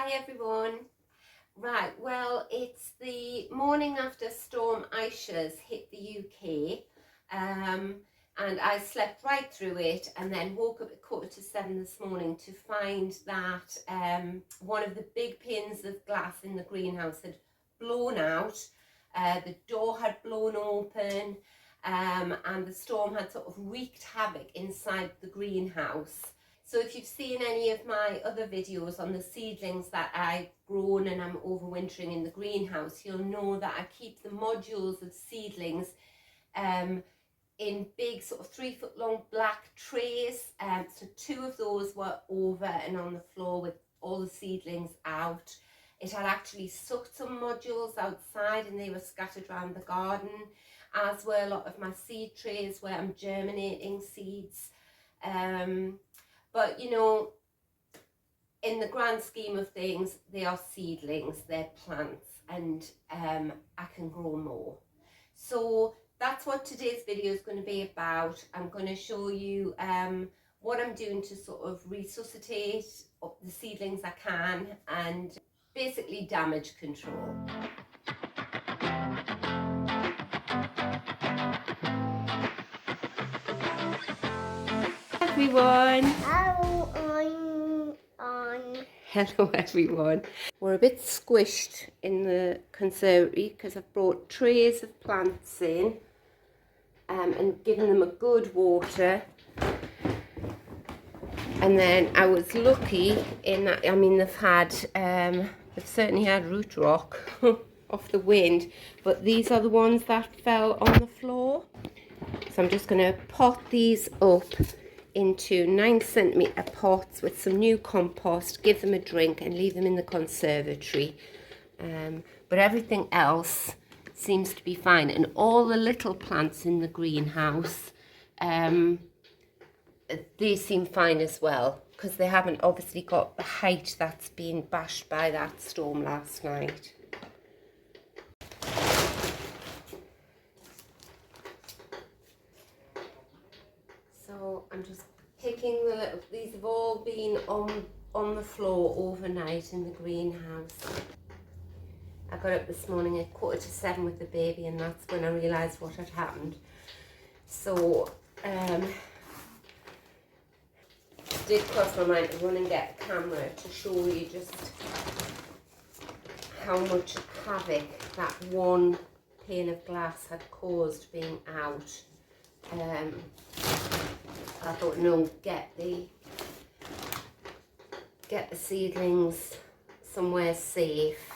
Hi everyone. Right, well, it's the morning after Storm Isha's hit the UK, and I slept right through it and then woke up at 7:15 this morning to find that one of the big panes of glass in the greenhouse had blown out. The door had blown open, and the storm had sort of wreaked havoc inside the greenhouse. So if you've seen any of my other videos on the seedlings that I've grown and I'm overwintering in the greenhouse, you'll know that I keep the modules of seedlings in big sort of 3-foot long black trays. So 2 of those were over and on the floor with all the seedlings out. It had actually sucked some modules outside and they were scattered around the garden, as were a lot of my seed trays where I'm germinating seeds. But you know, in the grand scheme of things, they are seedlings, they're plants, and I can grow more. So that's what today's video is going to be about. I'm going to show you what I'm doing to sort of resuscitate up the seedlings I can, and basically damage control. Everyone. Hello everyone. We're a bit squished in the conservatory because I've brought trays of plants in and given them a good water. And then I was lucky in that, I mean, they've certainly had root rot off the wind, but these are the ones that fell on the floor. So I'm just going to pot these up into 9-centimetre pots with some new compost, give them a drink and leave them in the conservatory. But everything else seems to be fine, and all the little plants in the greenhouse, they seem fine as well, because they haven't obviously got the height that's been bashed by that storm last night. So I'm just picking the little, these have all been on the floor overnight in the greenhouse. I got up this morning at 7:15 with the baby, and that's when I realised what had happened. So did cross my mind to run and get a camera to show you just how much havoc that one pane of glass had caused being out. I thought, no, get the seedlings somewhere safe,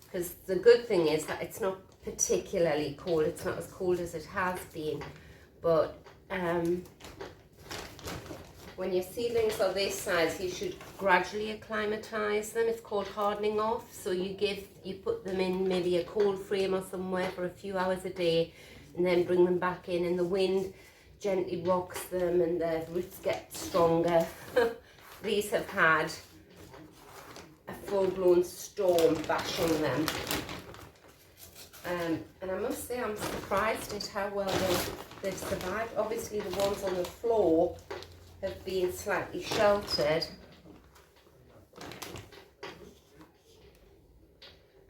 because the good thing is that it's not particularly cold. It's not as cold as it has been, but when your seedlings are this size, you should gradually acclimatise them. It's called hardening off. So you put them in maybe a cold frame or somewhere for a few hours a day, and then bring them back in, and the wind gently rocks them and the roots get stronger. These have had a full-blown storm bashing them. And I must say, I'm surprised at how well they've survived. Obviously the ones on the floor have been slightly sheltered,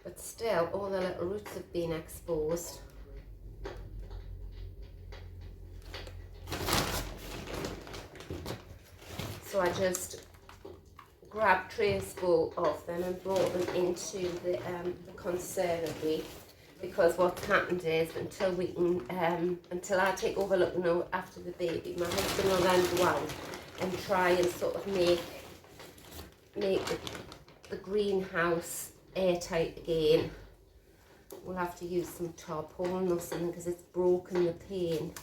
but still all the little roots have been exposed. So I just grabbed trays full of them and brought them into the conservatory, because what's happened is until I take over looking after the baby, my husband will then go out and try and sort of make the greenhouse airtight again. We'll have to use some tarpaulin or something because it's broken the pane.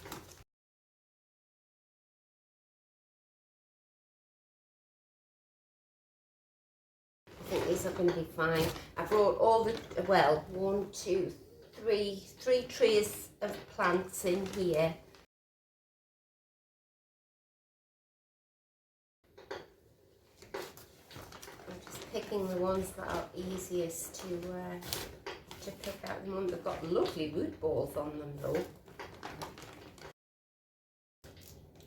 I think these are going to be fine. I brought all the, well, 1, 2, 3 trays of plants in here. I'm just picking the ones that are easiest to pick out. They've got lovely root balls on them though.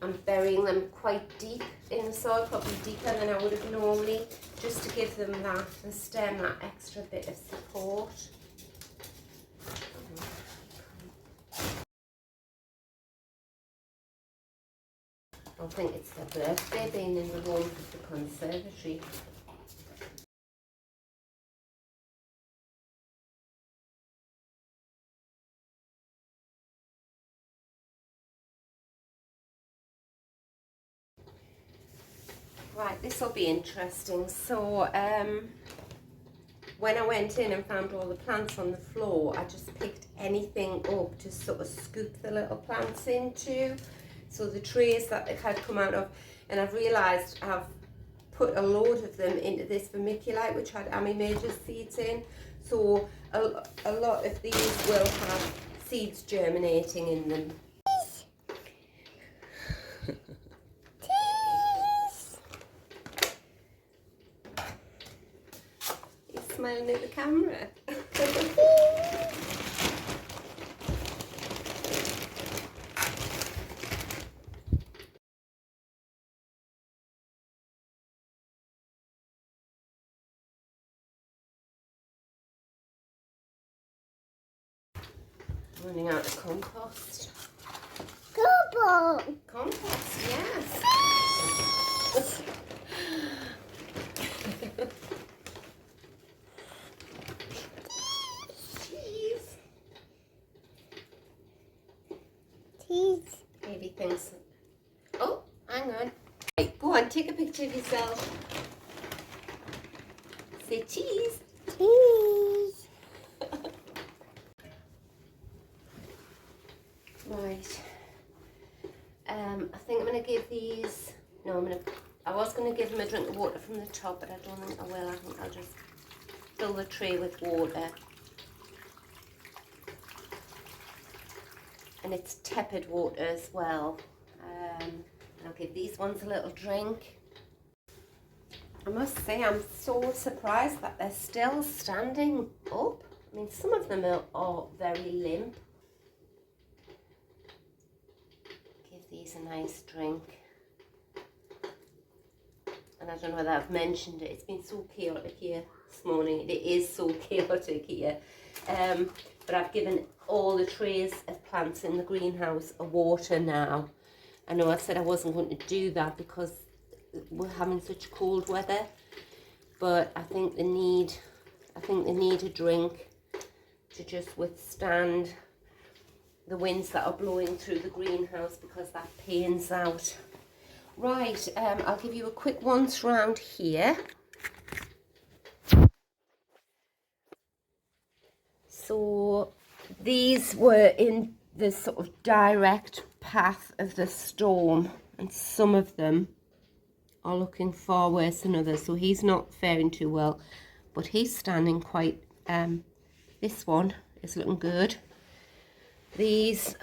I'm burying them quite deep in the soil, probably deeper than I would have normally, just to give them the stem that extra bit of support. I think it's their birthday being in the warmth of the conservatory. Right, this will be interesting. So when I went in and found all the plants on the floor, I just picked anything up to sort of scoop the little plants into. So the trays that it had come out of, and I've realised I've put a load of them into this vermiculite which had major seeds in. So a lot of these will have seeds germinating in them. He's smiling at the camera. Running out of compost. Compost, yes. Cheese. Baby thinks. Oh, hang on. Right, go on, take a picture of yourself. Say cheese. Cheese. Right. I think I'm going to give these. No, I was going to give them a drink of water from the top, but I don't think I will. I think I'll just fill the tray with water. And it's tepid water as well. I'll give these ones a little drink. I must say I'm so surprised that they're still standing up. I mean, some of them are very limp. Give these a nice drink. And I don't know whether I've mentioned it. It's been so chaotic here this morning. It is so chaotic here. But I've given all the trays of plants in the greenhouse a water now. I know I said I wasn't going to do that because we're having such cold weather, but I think they need a drink to just withstand the winds that are blowing through the greenhouse, because that pains out. Right, I'll give you a quick once round here. So these were in the sort of direct path of the storm, and some of them are looking far worse than others. So he's not faring too well, but he's standing quite, this one is looking good. These,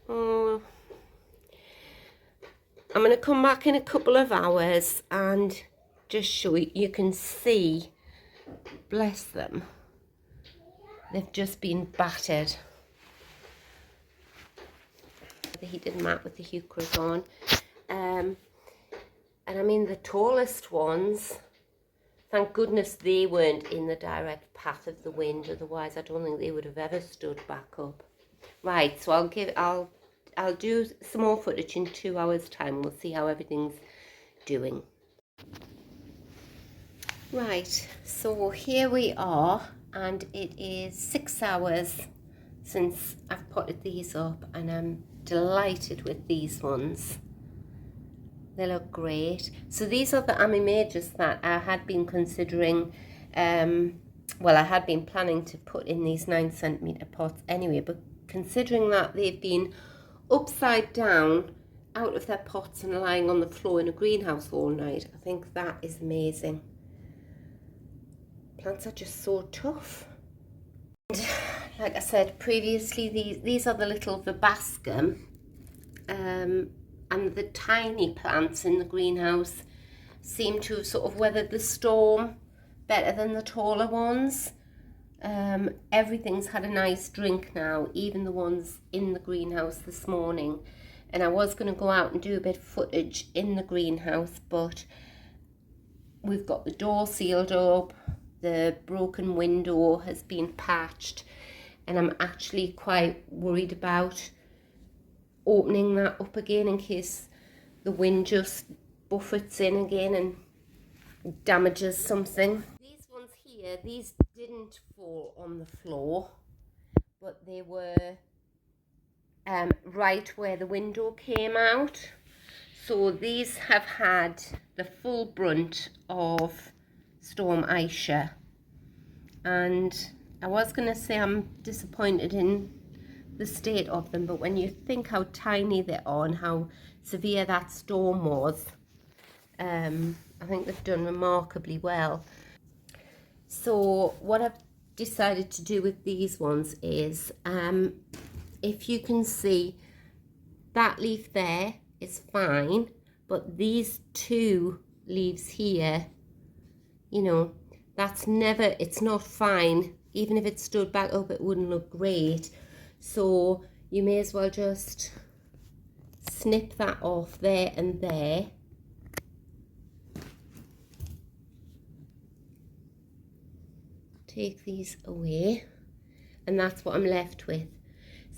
I'm going to come back in a couple of hours and just show you. You can see, bless them, they've just been battered. The heated mat with the heuchras on. And I mean, the tallest ones, thank goodness they weren't in the direct path of the wind, otherwise I don't think they would have ever stood back up. Right, so I'll do some more footage in 2 hours time. We'll see how everything's doing. Right, so here we are, and it is 6 hours since I've potted these up, and I'm delighted with these ones. They look great. So these are the majors that I had been considering, well, I had been planning to put in these 9cm pots anyway, but considering that they've been upside down out of their pots and lying on the floor in a greenhouse all night, I think that is amazing. Plants are just so tough. And like I said previously, these are the little vibascum, and the tiny plants in the greenhouse seem to have sort of weathered the storm better than the taller ones. Everything's had a nice drink now, even the ones in the greenhouse this morning. And I was going to go out and do a bit of footage in the greenhouse, but we've got the door sealed up, the broken window has been patched, and I'm actually quite worried about opening that up again in case the wind just buffets in again and damages something. These ones here, these didn't fall on the floor, but they were right where the window came out. So these have had the full brunt of Storm Isha, and I was going to say I'm disappointed in the state of them, but when you think how tiny they are and how severe that storm was, I think they've done remarkably well. So what I've decided to do with these ones is, if you can see, that leaf there is fine, but these two leaves here, you know, that's never, it's not fine. Even if it stood back up, it wouldn't look great. So you may as well just snip that off there and there. Take these away, and that's what I'm left with.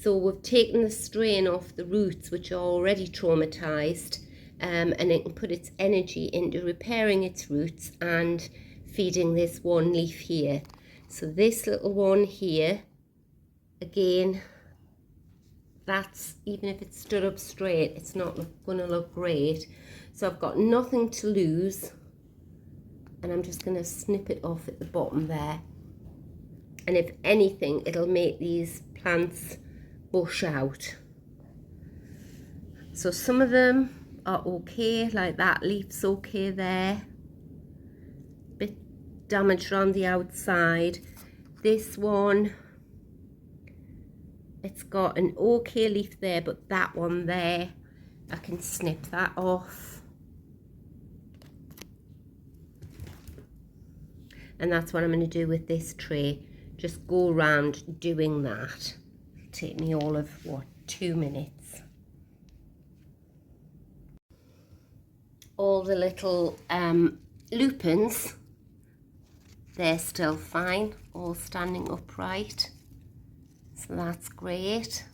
So we've taken the strain off the roots, which are already traumatized, and it can put its energy into repairing its roots and feeding this one leaf here. So this little one here, again, that's, even if it stood up straight, it's not going to look great. So I've got nothing to lose, and I'm just going to snip it off at the bottom there. And if anything, it'll make these plants bush out. So some of them are okay, like that leaf's okay there. Bit damaged around the outside. This one, it's got an okay leaf there, but that one there, I can snip that off. And that's what I'm going to do with this tray. Just go around doing that. It'll take me all of, what, 2 minutes. All the little lupins, they're still fine, all standing upright. So that's great.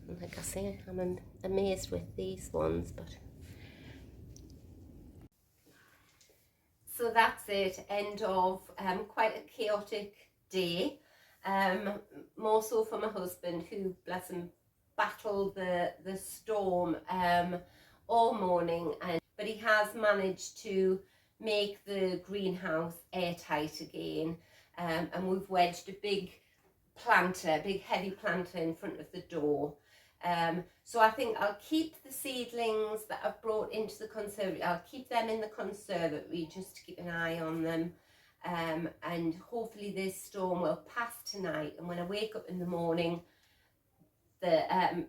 And like I say, I'm amazed with these ones, but... So that's it, end of quite a chaotic day. More so for my husband, who, bless him, battled the storm all morning, but he has managed to make the greenhouse airtight again, and we've wedged a big heavy planter in front of the door. So I think I'll keep the seedlings that I've brought into the conservatory, I'll keep them in the conservatory just to keep an eye on them, and hopefully this storm will pass tonight, and when I wake up in the morning, the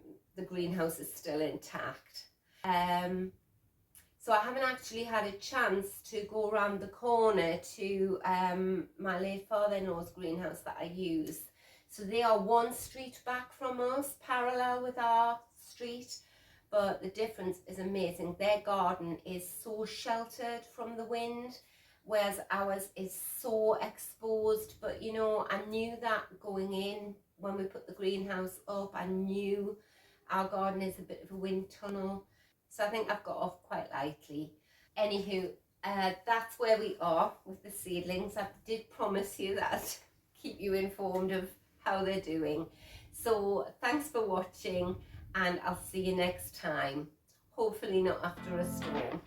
greenhouse is still intact. So I haven't actually had a chance to go around the corner to my late father-in-law's greenhouse that I use. So they are one street back from us, parallel with our street, but the difference is amazing. Their garden is so sheltered from the wind, whereas ours is so exposed. But you know, I knew that going in when we put the greenhouse up. I knew our garden is a bit of a wind tunnel, so I think I've got off quite lightly. Anywho, that's where we are with the seedlings. I did promise you that I'd keep you informed of how they're doing. So thanks for watching, and I'll see you next time, hopefully not after a storm.